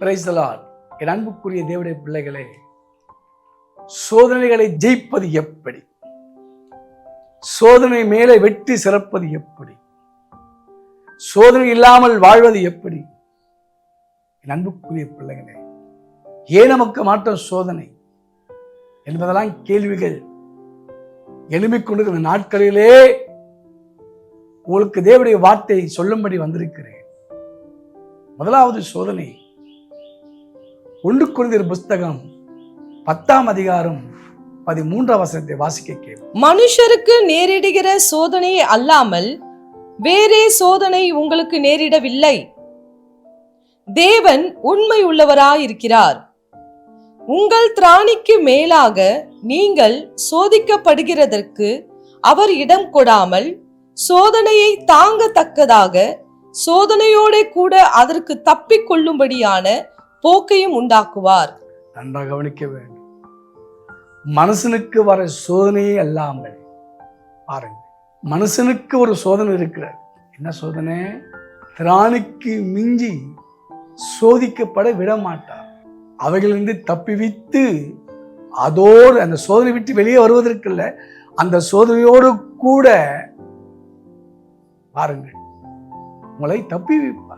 Praise the Lord. என் அன்புக்குரிய தேவனுடைய பிள்ளைகளே, சோதனைகளை ஜெயிப்பது எப்படி, சோதனை மேலே வெற்றி சிறப்பது எப்படி, சோதனை இல்லாமல் வாழ்வது எப்படி? என் அன்புக்குரிய பிள்ளைகளே, ஏன் நமக்கு மாற்றம் சோதனை என்பதெல்லாம் கேள்விகள் எழும்பிக் கொண்டிருக்கிற நாட்களிலே உங்களுக்கு தேவனுடைய வார்த்தை சொல்லும்படி வந்திருக்கிறேன். முதலாவது சோதனை 1 கொரிந்தியர் புஸ்தகம் 10ஆம் அதிகாரம் 13ஆம் வசனத்தை வாசிக்க கேள்வி. மனுஷருக்கு நேரிடுகிற சோதனை அல்லாமல் வேறே சோதனை உங்களுக்கு நேரிடவில்லை. தேவன் உண்மை உள்ளவராயிருக்கிறார். உங்கள் திராணிக்கு மேலாக நீங்கள் சோதிக்கப்படுகிறதற்கு அவர் இடம் கொடாமல் சோதனையை தாங்கத்தக்கதாக சோதனையோட கூட அதற்கு தப்பிக் கொள்ளும்படியான போக்கையும் உண்டாக்குவார். நன்றாக கவனிக்க வேண்டும். மனுஷனுக்கு வர சோதனையே அல்லாமல் பாருங்க, மனுஷனுக்கு ஒரு சோதனை இருக்கிறார். என்ன சோதனை? திராணிக்கு மிஞ்சி சோதிக்கப்பட விட மாட்டார். அவைகளிலிருந்து தப்பிவித்து அதோடு அந்த சோதனை விட்டு வெளியே வருவதற்கில்ல, அந்த சோதனையோடு கூட பாருங்கள் உங்களை தப்பி வைப்பார்.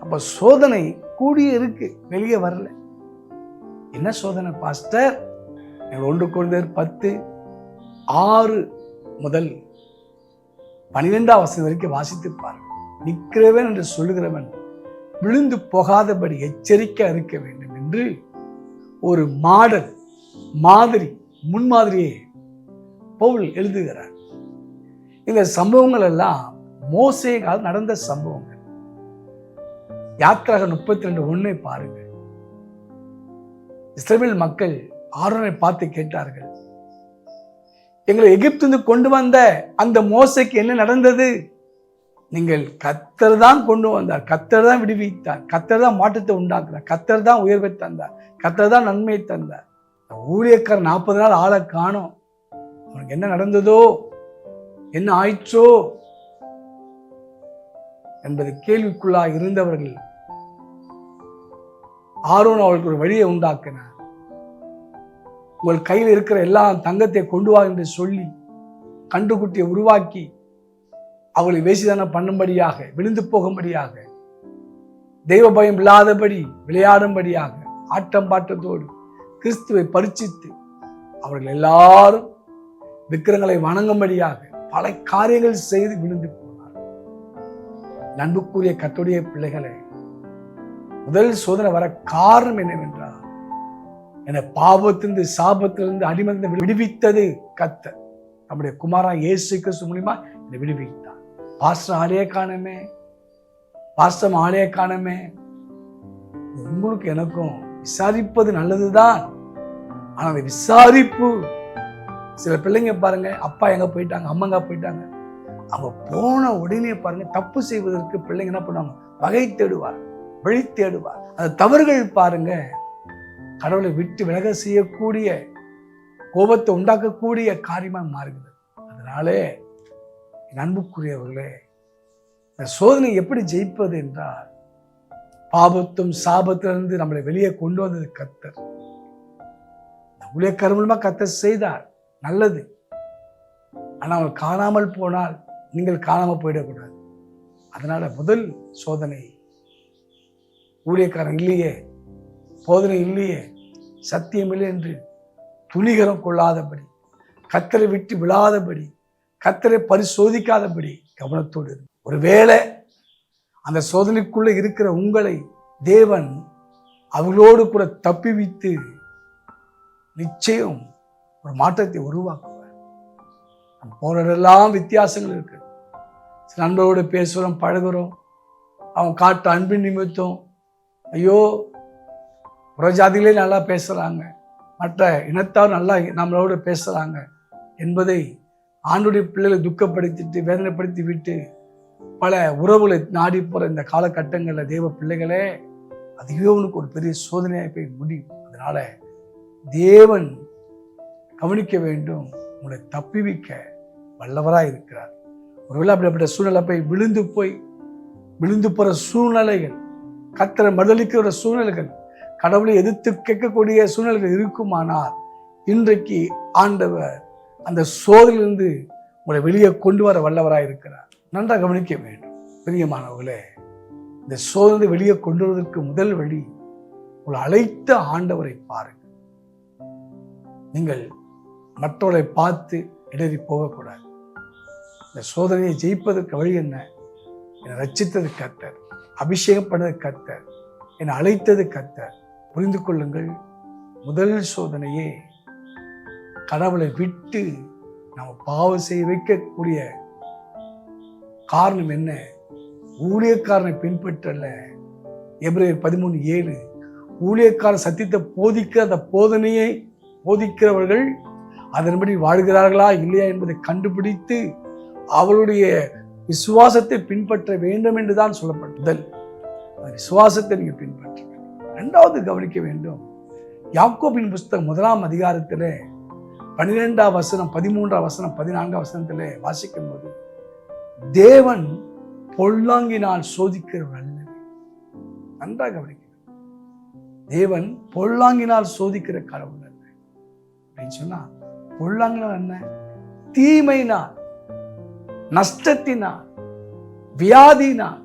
அப்ப சோதனை கூடிய இருக்கு, வெளியே வரல. என்ன சோதனை பாஸ்டர்? 1 கொரிந்தியர் 10:6 முதல் 12ஆம் வசனம் வரைக்கும் வாசித்து பாருங்கள். நிற்கிறவன் என்று சொல்லுகிறவன் விழுந்து போகாதபடி எச்சரிக்கை இருக்க வேண்டும் என்று ஒரு மாதிரி முன்மாதிரியை பவுல் எழுதுகிறார். இந்த சம்பவங்கள் எல்லாம் மோசேயால் நடந்த சம்பவங்கள். யாத்திராக 32:1 பாருங்க. இஸ்ரவேல் மக்கள் ஆரோனை பார்த்து கேட்டார்கள், எங்களை எகிப்திலிருந்து கொண்டு வந்த அந்த மோசேக்கு என்ன நடந்தது? நீங்கள் கர்த்தர் தான் கொண்டு வந்தார், கர்த்தர் தான் விடுவித்தார், கர்த்தர் தான் மாற்றத்தை உண்டாக்குறார், கர்த்தர் தான் உயர்வை தந்தார், கர்த்தர் தான் நன்மையை தந்தார். ஊழியக்காரர் 40 நாள் ஆளை காணோம். அவனுக்கு என்ன நடந்ததோ, என்ன ஆயிற்றோ என்பது கேள்விக்குள்ளாக இருந்தவர்கள் ஆரோன் அவர்களுக்கு ஒரு வழியை உண்டாக்கினார். உங்கள் கையில் இருக்கிற எல்லா தங்கத்தை கொண்டு வா என்று சொல்லி கண்டுகுட்டியை உருவாக்கி அவளை வேசிதானம் பண்ணும்படியாக, விழுந்து போகும்படியாக, தெய்வ பயம் இல்லாதபடி விளையாடும்படியாக, ஆட்டம் பாட்டத்தோடு கிறிஸ்துவை பரிசித்து அவர்கள் எல்லாரும் விக்கிரங்களை வணங்கும்படியாக பல காரியங்கள் செய்து விழுந்து போனார். அன்புக்குரிய கர்த்தருடைய பிள்ளைகளே, முதல் சோதனை வர காரணம் என்னவென்றால், என பாவத்திலிருந்து சாபத்திலிருந்து அடிமதிலிருந்து விடுவித்தது கர்த்தர். நம்முடைய குமாரா இயேசு கிறிஸ்து மூலமா என்னை விடுவித்தார். பாஸ்டர் ஆலய காணமே, பாஸ்டர் ஆலய காணமே. உங்களுக்கு எனக்கும் விசாரிப்பது நல்லதுதான். ஆனா அந்த விசாரிப்பு, சில பிள்ளைங்க பாருங்க, அப்பா எங்க போயிட்டாங்க, அம்மா எங்க போயிட்டாங்க, அவங்க போன உடனே பாருங்க தப்பு செய்வதற்கு பிள்ளைங்க என்ன பண்ணுவாங்க? வகை தேடுவார், வழி தேடுவார். அந்த தவறுகள் பாருங்க கடவுளை விட்டு விலக செய்யக்கூடிய, கோபத்தை உண்டாக்கக்கூடிய காரியமா மாறுகிறது. அதனாலே என் அன்புக்குரியவர்களே, இந்த சோதனை எப்படி ஜெயிப்பது என்றால், பாபத்தும் சாபத்திலிருந்து நம்மளை வெளியே கொண்டு வந்தது கர்த்தர். ஊழியக்காரர் மூலமா கர்த்தர் செய்தார், நல்லது. ஆனால் அவங்க காணாமல் போனால் நீங்கள் காணாமல் போயிடக்கூடாது. அதனால முதல் சோதனை, ஊழியக்காரன் இல்லையே, போதனை இல்லையே, சத்தியம் இல்லை என்று துணிகரம் கொள்ளாதபடி, கர்த்தரை விட்டு விழாதபடி, கர்த்தரை பரிசோதிக்காதபடி கவனத்தோடு இருக்கு. ஒருவேளை அந்த சோதனைக்குள்ள இருக்கிற உங்களை தேவன் அவர்களோடு கூட தப்பி வைத்து நிச்சயம் ஒரு மாற்றத்தை உருவாக்குவார். நம்ம போறதெல்லாம் வித்தியாசங்கள் இருக்கு. சில நண்பரோடு பேசுகிறோம், பழகுறோம், அவங்க காட்டு அன்பின் நிமித்தம் ஐயோ புறஜாதிகளே நல்லா பேசுறாங்க, மற்ற இனத்தார் நல்லா நம்மளோட பேசுறாங்க என்பதை ஆண்டுடைய பிள்ளைகளை துக்கப்படுத்திட்டு வேதனைப்படுத்தி விட்டு பல உறவுகளை நாடி போற இந்த காலகட்டங்களில் தேவ பிள்ளைகளே, அதுவே உனக்கு ஒரு பெரிய சோதனையாக போய் முடியும். அதனால தேவன் கவனிக்க வேண்டும், உங்களை தப்பிவிக்க வல்லவராக இருக்கிறார். ஒருவேளை அப்படிப்பட்ட சூழ்நிலை போய் விழுந்து போற சூழ்நிலைகள் கர்த்தரை மறுதலிக்கிற சூழ்நிலைகள், கடவுளை எதிர்த்து கேட்கக்கூடிய சூழ்நிலைகள் இருக்குமானால் இன்றைக்கு ஆண்டவர் அந்த சோதனையிலிருந்து உங்களை வெளியே கொண்டு வர வல்லவராக இருக்கிறார். நன்றாக கவனிக்க வேண்டும் பிரியமானவர்களே. இந்த சோதனை வெளியே கொண்டு வருவதற்கு முதல் வழி, உங்களை அழைத்த ஆண்டவரை பாருங்கள். நீங்கள் மற்றவர்களை பார்த்து இடறி போகக்கூடாது. இந்த சோதனையை ஜெயிப்பதற்கு வழி என்ன? என்னை ரட்சித்தது கர்த்தர், அபிஷேகம் பண்ணது கர்த்தர், என்னை அழைத்தது கர்த்தர். புரிந்து கொள்ளுங்கள், முதல் சோதனையே கடவுளை விட்டு நம்ம பாவம் செய்ய வைக்கக்கூடிய காரணம் என்ன? ஊழியக்காரனை பின்பற்றல. எபிரேயர் 13:7 ஊழியக்காரன் சத்தியத்தை போதிக்க அந்த போதனையை போதிக்கிறவர்கள் அதன்படி வாழ்கிறார்களா இல்லையா என்பதை கண்டுபிடித்து அவருடைய விசுவாசத்தை பின்பற்ற வேண்டும் என்றுதான் சொல்லப்பட்டது. விசுவாசத்தை நீங்க பின்பற்ற வேண்டும். இரண்டாவது கவனிக்க வேண்டும், யாக்கோபின் புஸ்தகம் 1ஆம் அதிகாரத்திலே 12ஆம் வசனம், 13ஆம் வசனம், 14ஆம் வசனத்திலே வாசிக்கும் போது, தேவன் பொல்லாங்கினால் சோதிக்கிறவர் அல்ல. நன்றாக கவனிக்க, தேவன் பொல்லாங்கினால் சோதிக்கிற கடவுள் அல்ல அப்படின்னு சொன்னா, பொல்லாங்கினால் என்ன? தீமையினால், நஷ்டத்தினால், வியாதியினால்,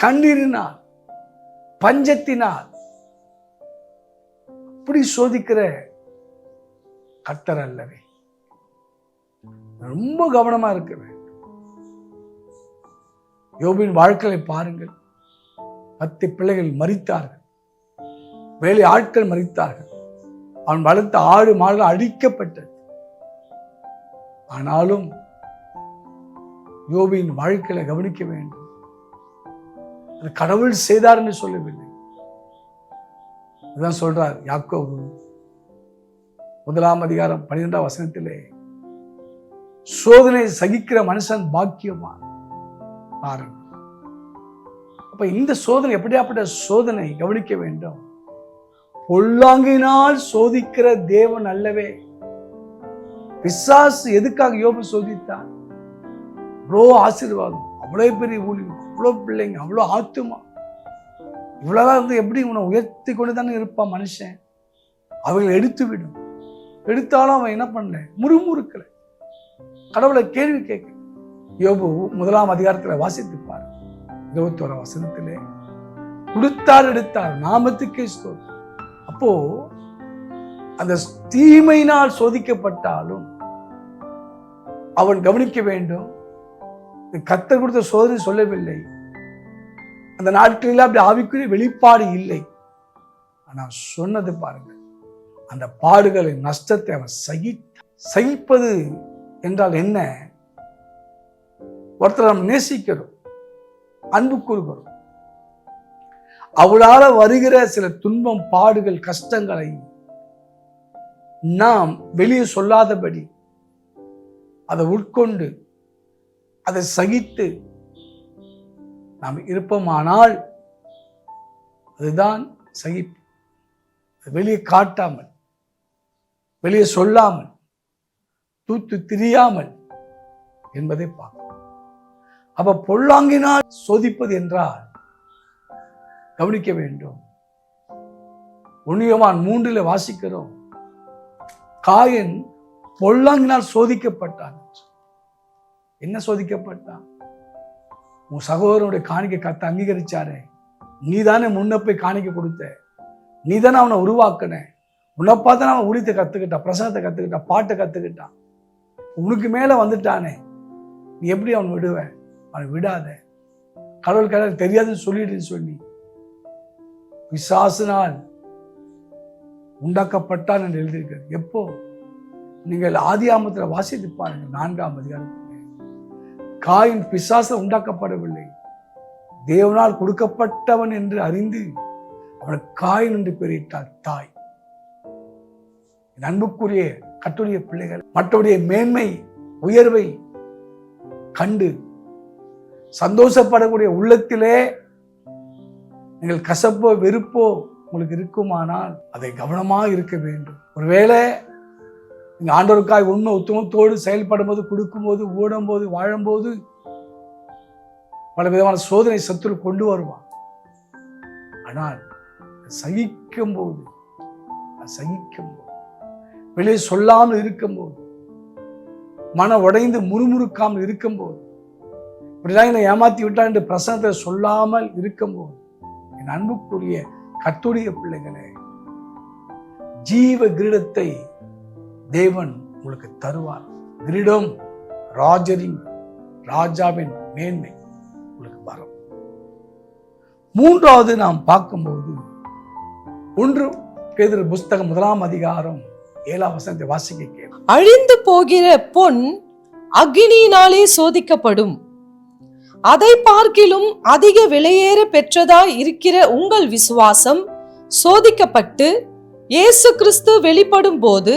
கண்ணீரினால், பஞ்சத்தினால் அப்படி சோதிக்கிற கர்த்தர் அல்லவே. ரொம்ப கவனமா இருக்க வேண்டும். யோபின் வாழ்க்கையை பாருங்கள். 10 பிள்ளைகள் மரித்தார்கள், வேலை ஆட்கள் மரித்தார்கள், அவன் வளர்த்த ஆடு மாடுகள் அழிக்கப்பட்டது. ஆனாலும் யோபின் வாழ்க்கையில கவனிக்க வேண்டும், அது கடவுள் செய்தார் என்று சொல்லவில்லை. அதுதான் சொல்றார் யாக்கோபு 1ஆம் அதிகாரம் 12ஆம் வசனத்திலே, சோதனை சகிக்கிற மனுஷன் பாக்கியவான். பாருங்க, அப்ப இந்த சோதனை எப்படியாப்பட்ட சோதனை? கவனிக்க வேண்டும், பொல்லாங்கினால் சோதிக்கிற தேவன் அல்லவே. பிசாசு எதுக்காக யோபு சோதித்தான்? அவ்வளோ ஆசீர்வாதம், அவ்வளவு பெரிய ஊழியம், அவ்வளோ பிள்ளைங்க, அவ்வளோ ஆத்துமா, இவ்வளவுதான் இருந்து எப்படி உன்னை உயர்த்தி கொண்டு தானே இருப்பான் மனுஷன். அவங்களை எடுத்து விடும். எடுத்தாலும் அவன் என்ன பண்ணல? முறுமுறுக்கல, கடவுளை கேள்வி கேட்க. யோபு 1ஆம் அதிகாரத்துல வாசித்துப்பார் 21ஆம் வசனத்திலே, கொடுத்தார் எடுத்தார் நாமத்துக்கே ஸ்தோத்திரம். அப்போ அந்த தீமையினால் சோதிக்கப்பட்டாலும் அவன் கவனிக்க வேண்டும், கர்த்தர் கொடுத்த சோதனை சொல்லவில்லை. அந்த நாட்களில் அப்படி ஆவிக்குரிய வெளிப்பாடு இல்லை. ஆனா சொன்னது பாருங்க, அந்த பாடுகளை, நஷ்டத்தை அவன் சகிப்பது என்றால் என்ன? ஒருத்தர் நாம் நேசிக்கிறோம், அன்பு கூறுகிறோம், அவளால வருகிற சில துன்பம், பாடுகள், கஷ்டங்களை நாம் வெளியே சொல்லாதபடி அதை உட்கொண்டு அதை சகித்து நாம் இருப்போமானால் அதுதான் சகிப்பு. வெளியே காட்டாமல், வெளியே சொல்லாமல், தூத்து திரியாமல் என்பதை பார்க்கணும். அப்ப பொல்லாங்கினால் சோதிப்பது என்றால் கவனிக்க வேண்டும். 1 யோவான் 3 வாசிக்கிறோம், காயன் பொல்லாங்கினால் சோதிக்கப்பட்டான். என்ன சோதிக்கப்பட்டான்? உன் சகோதரனுடைய காணிக்கை கத்த அங்கீகரிச்சாரே, நீதானே முன்ன போய் காணிக்கை கொடுத்த, நீதானே அவனை உருவாக்குன, உன்னை பார்த்தானே அவன் ஊழியத்தை கத்துக்கிட்டான், பிரசங்கத்தை கத்துக்கிட்டான், பாட்டை கத்துக்கிட்டான், உனக்கு மேல வந்துட்டானே, நீ எப்படி அவன் விடுவ? அவனை விடாத, கடவுள் கடவுள் தெரியாதுன்னு சொல்லிடுன்னு சொல்லி பிசாசினால் உண்டாக்கப்பட்டான் என்று எழுதியிருக்கிறது. எப்போ? நீங்கள் ஆதியாகமத்தில் வாசித்து பாருங்கள் 4ஆம் அதிகாரத்தில், காயின் பிசாசு உண்டாக்கப்படவில்லை, தேவனால் கொடுக்கப்பட்டவன் என்று அறிந்து அவனுக்கு காயின் என்று பெயரிட்டார் தாய். அன்புக்குரிய கர்த்தருடைய பிள்ளைகள், மற்றவருடைய மேன்மை உயர்வை கண்டு சந்தோஷப்படக்கூடிய உள்ளத்திலே நீங்கள் கசப்போ வெறுப்போ உங்களுக்கு இருக்குமானால் அதை கவனமாக இருக்க வேண்டும். ஒருவேளை நீங்கள் ஆண்டவருக்காய் உண்மை உத்தமத்தோடு செயல்படும் போது, கொடுக்கும்போது, ஓடும்போது, வாழும்போது பல விதமான சோதனை சத்துரு கொண்டு வருவான். ஆனால் சகிக்கும் போது வெளியே சொல்லாமல் இருக்கும்போது, மன உடைந்து முறுமுறுக்காமல் இருக்கும்போது, இப்படிதான் என்னை ஏமாத்தி விட்டா என்று பிரசனத்தை சொல்லாமல் இருக்கும்போது, என் அன்புக்குரிய கர்த்தருடைய பிள்ளைகளே, ஜீவ கிரீடத்தை தேவன் உங்களுக்கு தருவார். கிரீடம் ராஜாவின் மேன்மை உங்களுக்கு வரும். மூன்றாவது நாம் பார்க்கும்போது 1 பேதுரு புஸ்தகம் 1 அதிகாரம் 7 வசனத்தை வாசிக்க கேட்கும். அழிந்து போகிற பொன் அக்கினியினாலே சோதிக்கப்படும், அதை பார்க்கிலும் அதிக விலையேற பெற்றதாய் இருக்கிற உங்கள் விசுவாசம் சோதிக்கப்பட்டு இயேசு கிறிஸ்து வெளிப்படும் போது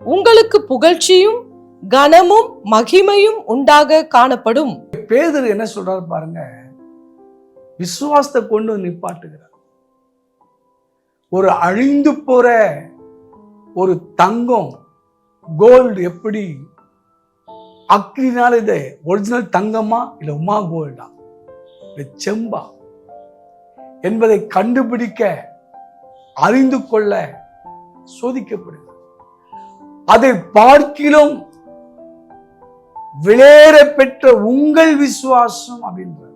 உங்களுக்கு புகழ்ச்சியும் கனமும் மகிமையும் உண்டாக காணப்படும். பேதுரு என்ன சொல்றாரு பாருங்க, விசுவாசத்தை கொண்டு நிப்பாட்டுகிறார். ஒரு அழிந்து போற ஒரு தங்கம், கோல்டு எப்படி அக்கினால இது ஒரிஜினல் தங்கமா இல்ல உமா கோல்டா இல்ல செம்பா என்பதை கண்டுபிடிக்க, அறிந்து கொள்ள சோதிக்கப்படுகிறது. அதை பார்க்கிலும் விலையேற பெற்ற உங்கள் விசுவாசம் அப்படின்ற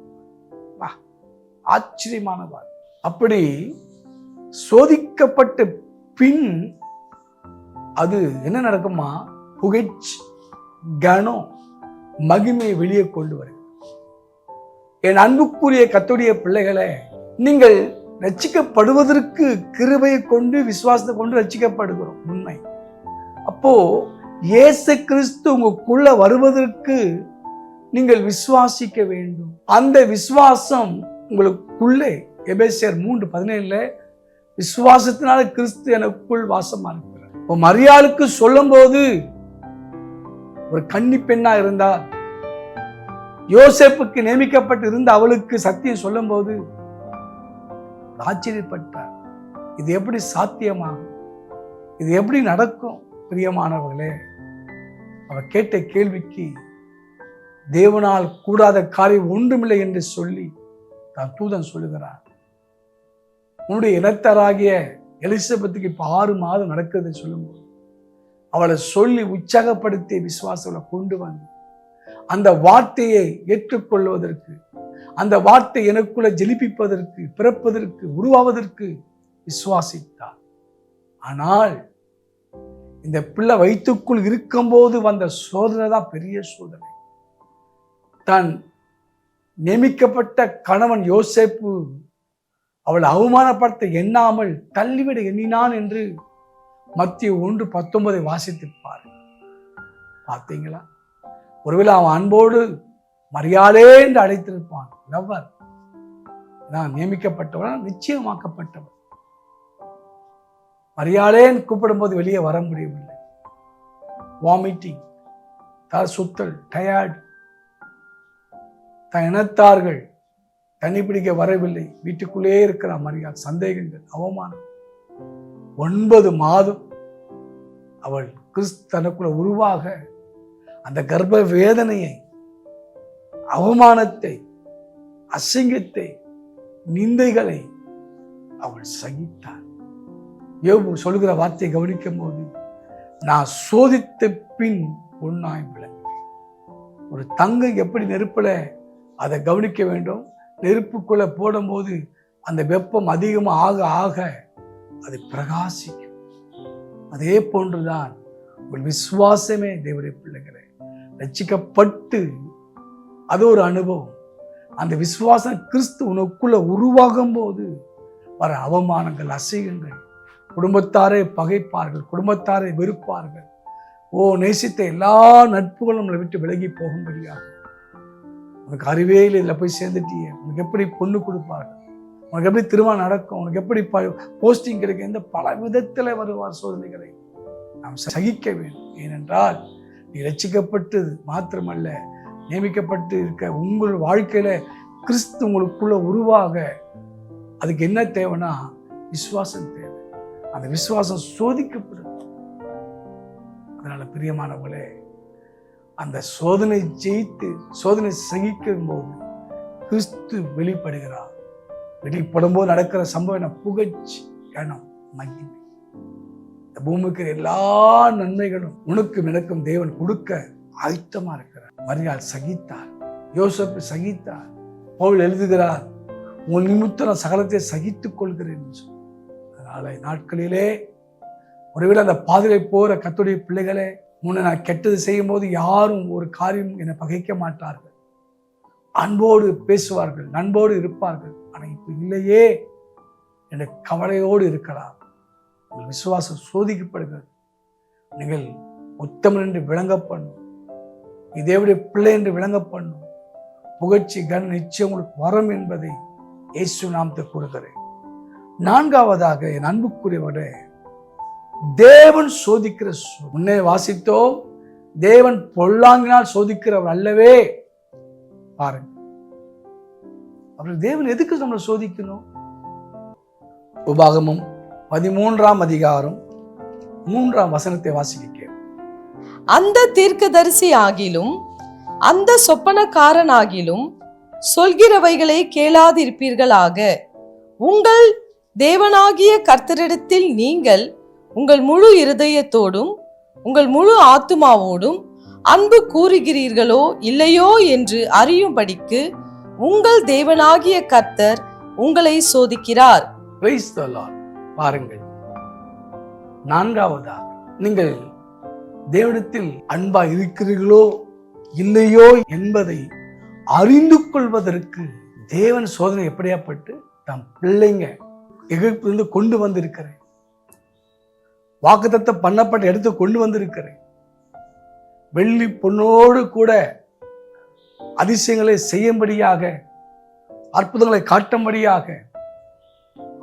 ஆச்சரியமான வார்த்தை. அப்படி சோதிக்கப்பட்ட பின் அது என்ன நடக்குமா? புகழ்ச்சி, கனம், மகிமையை வெளியே கொண்டு வருகிறது. என் அன்புக்குரிய கர்த்தருடைய பிள்ளைகளே, நீங்கள் ரட்சிக்கப்படுவதற்கு கிருபையை கொண்டு விசுவாசத்தை கொண்டு ரட்சிக்கப்படுகிறோம், உண்மை. அப்போ இயேசு கிறிஸ்து உங்களுக்குள்ள வருவதற்கு நீங்கள் விசுவாசிக்க வேண்டும். அந்த விசுவாசம் உங்களுக்குள்ளே எபேசியர் 3:17 விசுவாசத்தினால கிறிஸ்து எனக்குள் வாசமா இருக்கிறார். இப்போ மரியாளுக்கு சொல்லும் போது ஒரு கன்னி பெண்ணா இருந்தால், யோசேப்புக்கு நியமிக்கப்பட்டு இருந்த அவளுக்கு சத்தியம் சொல்லும் போது ஆச்சரியப்பட்டார். இது எப்படி சாத்தியமாகும்? இது எப்படி நடக்கும்? பிரியமானவர்களே, அவர் கேட்ட கேள்விக்கு தேவனால் கூடாத காரியம் ஒன்றுமில்லை என்று சொல்லி தான் தூதன் சொல்லுகிறார். உன்னுடைய இனத்தராகிய எலிசபெத்துக்கு இப்ப 6 மாதம் நடக்குது சொல்லும்போது, அவளை சொல்லி உற்சாகப்படுத்திய விசுவாசங்களை கொண்டு வந்து அந்த வார்த்தையை ஏற்றுக்கொள்வதற்கு, அந்த வார்த்தை எனக்குள்ள ஜெலிப்பிப்பதற்கு, பிறப்பதற்கு, உருவாவதற்கு விசுவாசித்தார். ஆனால் இந்த பிள்ளை வயிற்றுக்குள் இருக்கும்போது வந்த சோதனை தான் பெரிய சோதனை. தான் நியமிக்கப்பட்ட கணவன் யோசேப்பு அவளை அவமானப்படுத்த எண்ணாமல் தள்ளிவிட எண்ணினான் என்று மத்திய 1:19 வாசித்திருப்பார். பார்த்தீங்களா? ஒருவேளை அவன் அன்போடு மரியாதை என்று அழைத்திருப்பான். லவ்வர், நான் நியமிக்கப்பட்டவன், நிச்சயமாக்கப்பட்டவன். மரியாதைன்னு கூப்பிடும் போது வெளியே வர முடியவில்லை. வாமிட்டிங், தலை சுத்தல், டயர்ட். தன் இனத்தார்கள் தண்ணி பிடிக்க வரவில்லை, வீட்டுக்குள்ளே இருக்கிற மரியாதை, சந்தேகங்கள், அவமானம். 9 மாதம் அவள் கிறிஸ்து தனக்குள்ள உருவாக அந்த கர்ப்ப வேதனையை, அவமானத்தை, அசிங்கத்தை, நிந்தைகளை அவள் சகித்தாள். யோபு சொல்லுகிற வார்த்தையை கவனிக்கும் போது, நான் சோதித்த பின் பொன்னாய் விளங்குவேன். ஒரு தங்கம் எப்படி நெருப்புல அதை கவனிக்க வேண்டும், நெருப்புக்குள்ள போடும்போது அந்த வெப்பம் அதிகமாக ஆக ஆக அது பிரகாசிக்கும். அதே போன்றுதான் உங்கள் விசுவாசமே. தேவனுடைய பிள்ளைகளே, ரட்சிக்கப்பட்டு அது ஒரு அனுபவம். அந்த விசுவாசம் கிறிஸ்து உனக்குள்ள உருவாகும் போது வர அவமானங்கள், அசிங்கங்கள், குடும்பத்தாரை பகைப்பார்கள், குடும்பத்தாரை வெறுப்பார்கள். நேசித்த எல்லா நட்புகளும் நம்மளை விட்டு விலகி போகும்படியாக, உனக்கு அறிவே இல்லை, இதில் போய் சேர்ந்துட்டியே, உனக்கு எப்படி பொண்ணு கொடுப்பார்கள், உனக்கு எப்படி திருமணம் நடக்கும், உனக்கு எப்படி போஸ்டிங் கிடைக்கும், இந்த பல விதத்தில் வருவார் சோதனைகளை நாம் சகிக்க வேண்டும். ஏனென்றால் நீ ரட்சிக்கப்பட்டது மாத்திரமல்ல, நியமிக்கப்பட்டு இருக்க உங்கள் வாழ்க்கையில கிறிஸ்து உங்களுக்குள்ள உருவாக அதுக்கு என்ன தேவைன்னா விசுவாசம் தேவை. அந்த விசுவாசம் சோதிக்கப்படும். அதனால பிரியமானவர்களே, அந்த சோதனை ஜெயித்து சோதனை சகிக்கும் போது கிறிஸ்து வெளிப்படுகிறார். வெளிப்படும் போது நடக்கிற சம்பவம் என்ன? புகழ்ச்சி, கனம், மகிமை. இந்த பூமிக்கு எல்லா நன்மைகளும் உனக்கும் எனக்கும் தேவன் கொடுக்க ஆயத்தமா இருக்கிறார். மரியாள் சகித்தார், யோசேப்பு சகித்தார். பவுல் எழுதுகிறார், உன் நிமித்தம் நான் சகலத்தை சகித்துக் கொள்கிறேன். அதனால நாட்களிலே ஒருவேளை அந்த பாதையை போற கர்த்தருடைய பிள்ளைகளே, முன்ன நான் கெட்டது செய்யும் போது யாரும் ஒரு காரியம் என்னை பகைக்க மாட்டார்கள், அன்போடு பேசுவார்கள், நண்போடு இருப்பார்கள். ஆனா இப்ப இல்லையே என்ற கவலையோடு இருக்கலாம். உங்கள் விசுவாசம் சோதிக்கப்படுகிறது. நீங்கள் உத்தமன் என்று விளங்க பண்ணும், இதேவுடைய பிள்ளை என்று விளங்க பண்ணும். புகழ்ச்சி கன நிச்சயம் உங்களுக்கு வரும் என்பதை இயேசு நாமத்தை கூறுகிறேன். நான்காவதாக என் அன்புக்குரியவரே, தேவன் சோதிக்கிற முன்னே வாசித்தோம், தேவன் பொல்லாங்கினால் சோதிக்கிறவர் அல்லவே. பாருங்க, அப்புறம் தேவன் எதுக்கு நம்மளை சோதிக்கணும்? உபாகமம் 13ஆம் அதிகாரம் 3ஆம் வசனத்தை வாசிக்க. அந்த தீர்க்கதரிசி ஆகிலும் அந்த சொப்பனக்காரனாகிலும் சொல்கிறவைகளை கேளாதிருப்பீர்களாக. உங்கள் தேவனாகிய கர்த்தரிடத்தில் நீங்கள் உங்கள் முழு இருதயத்தோடும் உங்கள் முழு ஆத்துமாவோடும் அன்பு கூறுகிறீர்களோ இல்லையோ என்று அறியும்படிக்கு உங்கள் தேவனாகிய கர்த்தர் உங்களை சோதிக்கிறார். பாருங்கள், நான்காவதாக நீங்கள் தேவனிடத்தில் அன்பா இருக்கிறீர்களோ இல்லையோ என்பதை அறிந்து கொள்வதற்கு தேவன் சோதனை எப்படியாப்பட்டு தம் பிள்ளைங்க எகிப்திலிருந்து கொண்டு வந்திருக்கிறேன், வாக்குத்தத்தம் பண்ணப்பட்ட எடுத்து கொண்டு வந்திருக்கிறேன், வெள்ளி பொன்னோடு கூட அதிசயங்களை செய்யும்படியாக, அற்புதங்களை காட்டும்படியாக,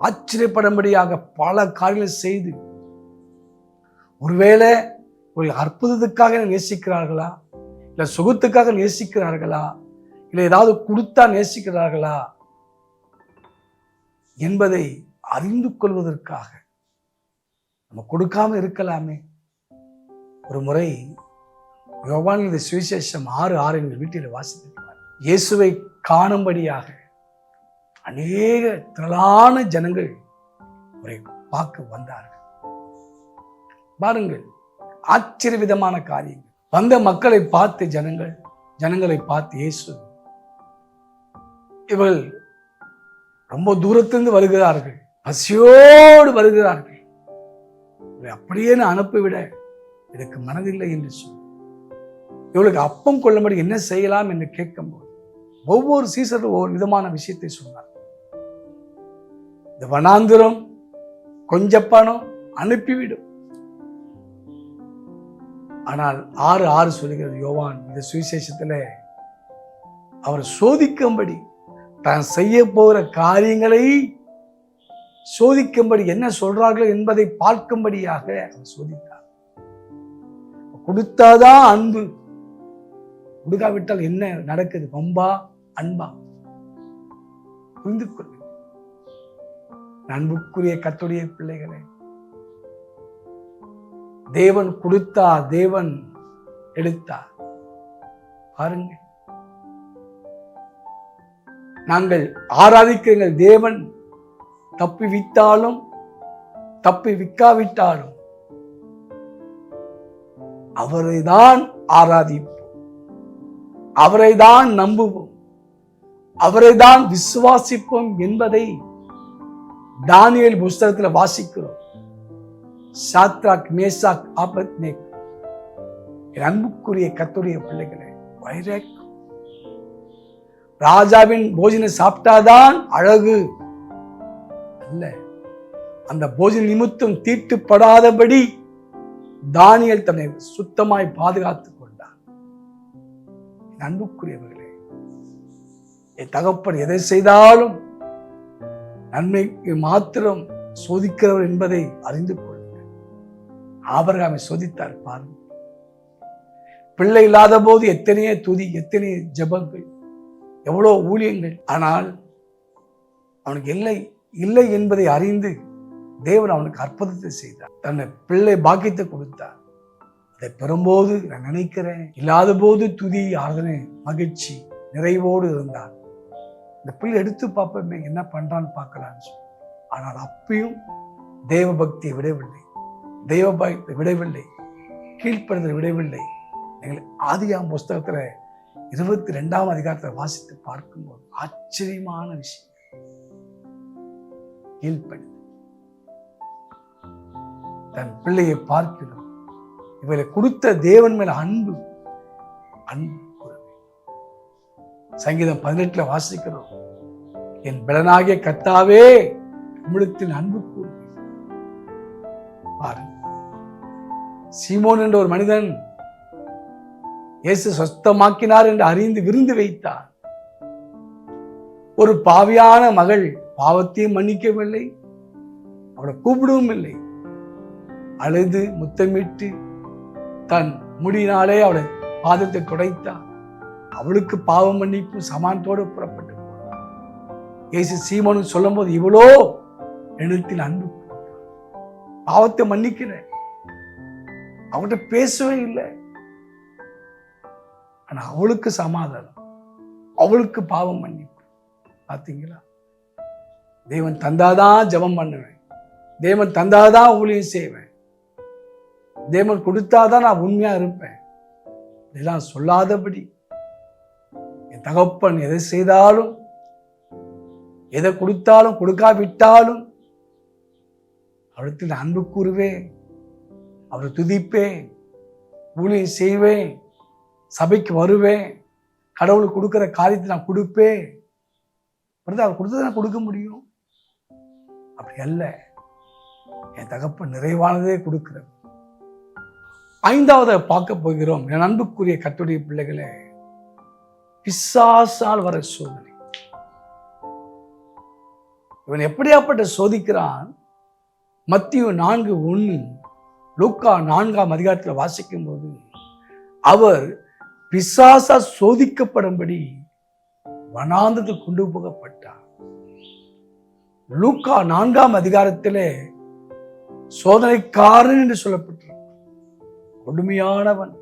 ஆச்சரியப்படும்படியாக பல காரியங்களை செய்து, ஒருவேளை ஒரு அற்புதத்துக்காக நேசிக்கிறார்களா, இல்ல சுகத்துக்காக நேசிக்கிறார்களா, இல்ல ஏதாவது கொடுத்தா நேசிக்கிறார்களா என்பதை அறிந்து கொள்வதற்காக நம்ம கொடுக்காம இருக்கலாமே. ஒரு முறை யோவான் சுவிசேஷம் 6:6 எங்கள் வீட்டில் வாசித்திருக்கிறார். இயேசுவை காணும்படியாக அநேக திரளான ஜனங்கள் அவரை பார்க்க வந்தார்கள். பாருங்கள், ஆச்சரிய விதமான காரியங்கள். வந்த மக்களை பார்த்து ஜனங்களை பார்த்து இயேசு, இவர்கள் ரொம்ப தூரத்திலிருந்து வருகிறார்கள், பசியோடு வருகிறார்கள், அப்படியே நான் அனுப்பிவிட எனக்கு மனதில்லை என்று சொல்லி இவளுக்கு அப்பம் கொள்ளும்படி என்ன செய்யலாம் என்று கேட்கும்போது ஒவ்வொரு சீசரும் ஒவ்வொரு விதமான விஷயத்தை சொன்னார். இந்த வனாந்திரம் கொஞ்ச பணம் அனுப்பிவிடும். ஆனால் 6:6 சொல்லுகிறது யோவான் இந்த சுவிசேஷத்துல, அவர் சோதிக்கும்படி, தான் செய்ய போகிற காரியங்களை சோதிக்கும்படி, என்ன சொல்றார்கள் என்பதை பார்க்கும்படியாக அவர் சோதித்தார். கொடுத்தாதான் அன்பு, கொடுக்காவிட்டால் என்ன நடக்குது? வம்பா அன்பா? புரிந்து கொள்ளுங்கள் அன்புக்குரிய கர்த்தருடைய பிள்ளைகளே. தேவன் கொடுத்தா, தேவன் எடுத்தார். பாருங்க, நாங்கள் ஆராதிக்கிற தேவன் தப்பி விட்டாலும் தப்பி விக்காவிட்டாலும் அவரை தான் ஆராதிப்போம், அவரை தான் நம்புவோம், அவரை தான் விசுவாசிப்போம் என்பதை தானியேல் புஸ்தகத்தில் வாசிக்கிறோம். சாத்ராக், மேசாக், ஆபத்நேகோ, என் அன்புக்குரிய கர்த்தருடைய பிள்ளைகளே, வைராக்கியம். ராஜாவின் போஜனம் சாப்பிட்டாதான் அழகு அல்ல, அந்த போஜன நிமித்தம் தீட்டுப்படாதபடி தானியேல் தன்னை சுத்தமாய் பாதுகாத்துக் கொண்டார். என் அன்புக்குரியவர்களே, என் தகப்பன் எதை செய்தாலும் நன்மைக்கு மாத்திரம் சோதிக்கிறவர் என்பதை அறிந்து கொள்ளுங்கள். ஆபிரகாமை சோதித்தார். பாருங்க, பிள்ளை இல்லாத போது எத்தனையோ துதி, எத்தனை ஜெபங்கள், எவ்வளவு ஊழியங்கள். ஆனால் அவனுக்கு இல்லை என்பதை அறிந்து தேவன் அவனுக்கு அற்புதத்தை செய்தார். தன்னை பிள்ளை பாக்கியத்தை கொடுத்தார். அதை பெறும்போது நான் நினைக்கிறேன், இல்லாத போது துதி, ஆராதனை, மகிழ்ச்சி, நிறைவோடு இருந்தார். இந்த பிள்ளை எடுத்து பார்ப்போமே என்ன பண்றான்னு பார்க்கலான்னு சொல்லி. ஆனால் அப்பயும் தேவ பக்தியை விடவில்லை, தெய்வ பயத்தை விடவில்லை, கீழ்ப்படுதலை விடவில்லை. நீங்கள் ஆதியாகமம் புஸ்தகத்துல 22ஆம் அதிகாரத்தை வாசித்து பார்க்கும்போது ஆச்சரியமான விஷயம். கீழ்ப்படி தன் பிள்ளையை பார்க்கிறோம், இவளை கொடுத்த தேவன் மேல அன்பு அன்பு. சங்கீதம் 18 வாசிக்கிறோம், என் பலனாகிய கர்த்தாவே உம்மிடத்தில் அன்பு கூறுவேன். பாருங்க, சீமோன் என்ற ஒரு மனிதன் இயேசு சொஸ்தமாக்கினார் என்று அறிந்து விருந்து வைத்தார். ஒரு பாவியான மகள் பாவத்தையும் மன்னிக்கவில்லை, அவளை கூப்பிடவும் இல்லை. அழுது முத்தமிட்டு தன் முடியினாலே அவளை பாதத்தை துடைத்தார். அவளுக்கு பாவ மன்னிப்பு சமானத்தோடு புறப்பட்டு போனார். இயேசு சீமோனு சொல்லும் போது, இவ்வளோ இடத்தில் அன்பு, பாவத்தை மன்னிக்கிறேன், அவகிட்ட பேசவே இல்லை. ஆனா அவளுக்கு சமாதானம், அவளுக்கு பாவம் மன்னிப்பு. பார்த்தீங்களா? தேவன் தந்தாதான் ஜெபம் பண்ணுவேன், தேவன் தந்தாதான் ஊழியம் செய்வேன், தேவன் கொடுத்தாதான் நான் உண்மையா இருப்பேன், இதெல்லாம் சொல்லாதபடி என் தகப்பன் எதை செய்தாலும், எதை கொடுத்தாலும் கொடுக்காவிட்டாலும் அவரிடத்தில் அன்பு கூறுவேன், அவரை துதிப்பேன், ஊழியம் செய்வேன், சபைக்கு வருவேன், கடவுளுக்கு கொடுக்கிற காரியத்தை நான் கொடுப்பேன். அவர் கொடுத்ததை நான் கொடுக்க முடியும். அப்படி அல்ல, என் தகப்பன் நிறைவானதே கொடுக்கிறது. 5வது பார்க்க போகிறோம். என் அன்புக்குரிய கர்த்தருடைய பிள்ளைகளே, பிசாசால் வர சோதனை. இவன் எப்படியாப்பட்ட சோதிக்கிறான்? மத்தேயு 4:1, லூக்கா 4ஆம் அதிகாரத்தில் வாசிக்கும் போது, அவர் பிசாசா சோதிக்கப்படும்படி வனாந்தரத்தில் கொண்டு போகப்பட்டார். லூக்கா 4ஆம் அதிகாரத்திலே சோதனைக்காரன் என்று சொல்லப்பட்டிருக்கிறார். கொடுமையானவன்.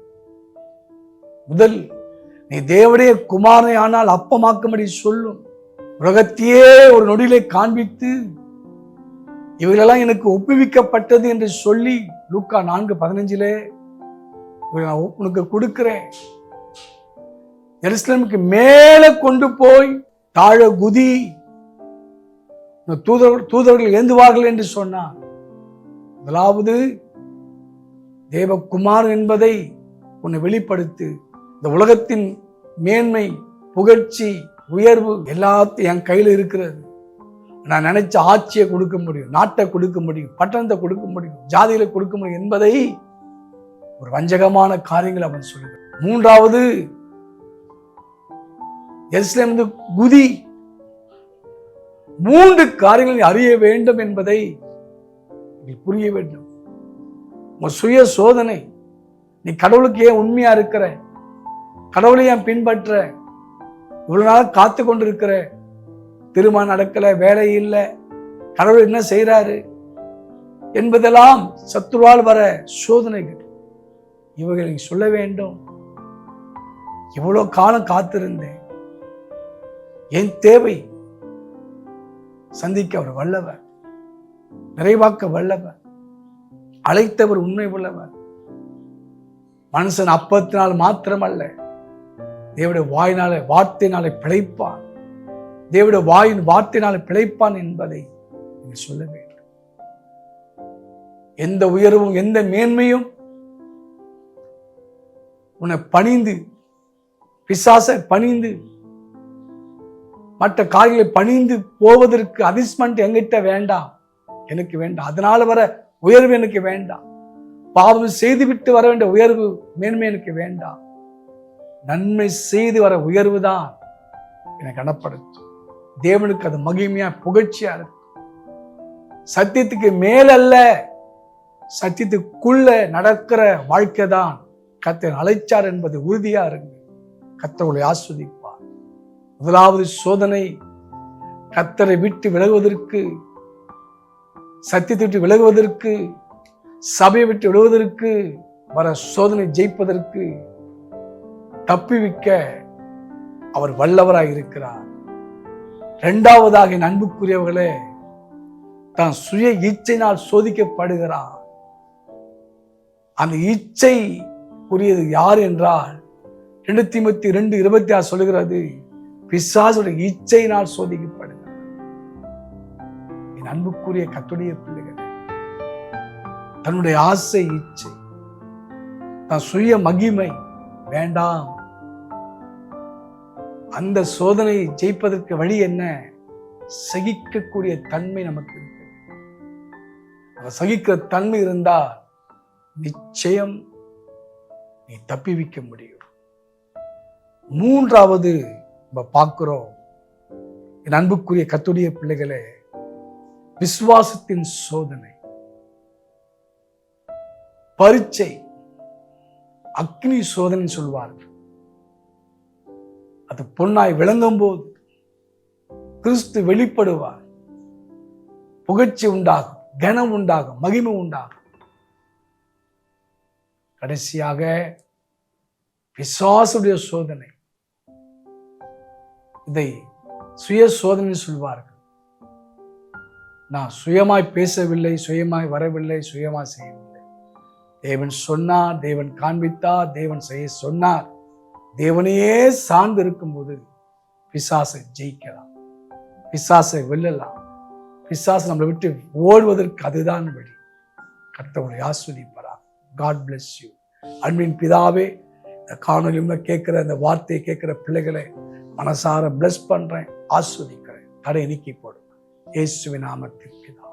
முதல், நீ தேவனுடைய குமாரனை ஆனால் அப்பமாக்கும்படி சொல்லும், உலகத்தையே ஒரு நொடியிலே காண்பித்து இவைகளெல்லாம் எனக்கு ஒப்புவிக்கப்பட்டது என்று சொல்லி லூக்கா 4:15 உனக்கு கொடுக்கிறேன், எருசலேமுக்கு மேலே கொண்டு போய் தாழ குதி, தூதர்கள் ஏந்துவார்கள் என்று சொன்னார். முதலாவது தேவகுமாரன் என்பதை உன்னை வெளிப்படுத்து. இந்த உலகத்தின் மேன்மை, புகழ்ச்சி, உயர்வு எல்லாத்தையும் என் கையில் இருக்கிறது. நான் நினைச்ச ஆட்சியை கொடுக்க முடியும், நாட்டை கொடுக்க முடியும், பட்டணத்தை கொடுக்க முடியும், ஜாதிகளை கொடுக்க முடியும் என்பதை ஒரு வஞ்சகமான காரியங்கள் அவன் சொல்லுகிறான். 3வது, எருசலேம் குதி. 3 காரியங்களை அறிய வேண்டும் என்பதை புரிய வேண்டும். உன் சுய சோதனை, நீ கடவுளுக்கு ஏன் உண்மையா இருக்கிற, கடவுளை ஏன் பின்பற்ற, இவ்வளவு நாள் காத்து கொண்டு இருக்கிற, திருமணம் நடக்கல, வேலை இல்லை, கடவுள் என்ன செய்யறாரு என்பதெல்லாம் சத்துருவால் வர சோதனைகள். இவைகளை சொல்ல வேண்டும். இவ்வளவு காலம் காத்திருந்தேன், என் தேவை சந்திக்க அவர் வல்லவர், நிறைவாக்க வல்லவர், அழைத்தவர் உண்மை உள்ளவர். மனுஷன் அப்பத்தினால் மாத்திரமல்ல, தேவனுடைய வாயினாலே வார்த்தையினாலே பிழைப்பான், தேவனுடைய வாயின் வார்த்தையினாலே பிழைப்பான் என்பதை நீங்கள் சொல்ல வேண்டும். எந்த உயர்வும் எந்த மேன்மையும் உன்னை பணிந்து, பிசாசை பணிந்து, மற்ற காரியங்களை பணிந்து போவதற்கு அதிஸ்மெண்ட் எங்கிட்ட வேண்டாம், எனக்கு வேண்டாம். அதனால வர உயர்வு எனக்கு வேண்டாம். பாவம் செய்துவிட்டு வர வேண்டிய உயர்வு, மேன்மை எனக்கு வேண்டாம். நன்மை செய்து வர உயர்வு தான் எனக்கு கனப்படுத்தும். தேவனுக்கு அது மகிமையா, புகழ்ச்சியா இருக்கும். சத்தியத்துக்கு மேலல்ல, சத்தியத்துக்குள்ள நடக்கிற வாழ்க்கை தான் கர்த்தர் அழைச்சார் என்பது உறுதியா இருக்கு. கர்த்தர் உங்களை ஆஸ்வதிப்பார். முதலாவது சோதனை, கர்த்தரை விட்டு விலகுவதற்கு, சத்தியத்தை விட்டு விலகுவதற்கு, சபையை விட்டு விடுவதற்கு வர சோதனை ஜெயிப்பதற்கு, தப்பிவிக்க அவர் வல்லவராய் இருக்கிறார். இரண்டாவதாக என் அன்புக்குரியவர்களே, தான் சுய இச்சையினால் சோதிக்கப்படுகிறார். அந்த இச்சைக்குரியது யார் என்றால் 2 தீமோத்தேயு 2:26 சொல்லுகிறது, பிசாசுடைய இச்சையினால் சோதிக்கப்படுகிறார். என் அன்புக்குரிய கர்த்தருடைய பிள்ளைகளே, தன்னுடைய ஆசை, இச்சை, தன் சுய மகிமை வேண்டாம். அந்த சோதனையை ஜெயிப்பதற்கு வழி என்ன? சகிக்கக்கூடிய தன்மை நமக்கு இருக்கு. சகிக்கிற தன்மை இருந்தால் நிச்சயம் நீ தப்பிவிக்க முடியும். மூன்றாவது நம்ம பார்க்கிறோம், என் அன்புக்குரிய கர்த்தருடைய பிள்ளைகளே, விசுவாசத்தின் சோதனை, பரீட்சை, அக்னி சோதனை சொல்வார்கள். அது பொன்னாய் விளங்கும் போது கிறிஸ்து வெளிப்படுவார். புகழ்ச்சி உண்டாகும், கனம் உண்டாகும், மகிமை உண்டாகும். கடைசியாக பிசாசுடைய சோதனை, இதை சுய சோதனை சொல்வார்கள். நான் சுயமாய் பேசவில்லை, சுயமாய் வரவில்லை, சுயமாய் செய்யவில்லை. தேவன் சொன்னார், தேவன் காண்பித்தார், தேவன் செய்ய சொன்னார். தேவனையே சார்ந்து இருக்கும்போது பிசாசை ஜெயிக்கலாம், பிசாசை வெல்லலாம். பிசாசு நம்மளை விட்டு ஓடுவதற்கு அதுதான் வழி. கர்த்தரை ஆசீர்வதிப்பாராக. God bless you. அன்பின் பிதாவே, இந்த காணொலியில் கேட்கிற இந்த வார்த்தையை கேட்கிற பிள்ளைகளை மனசார பிளஸ் பண்றேன், ஆசீர்வதிக்கிறேன். தடை நீக்கி போடும் இயேசுவின் நாமத்தில் பிதாவே.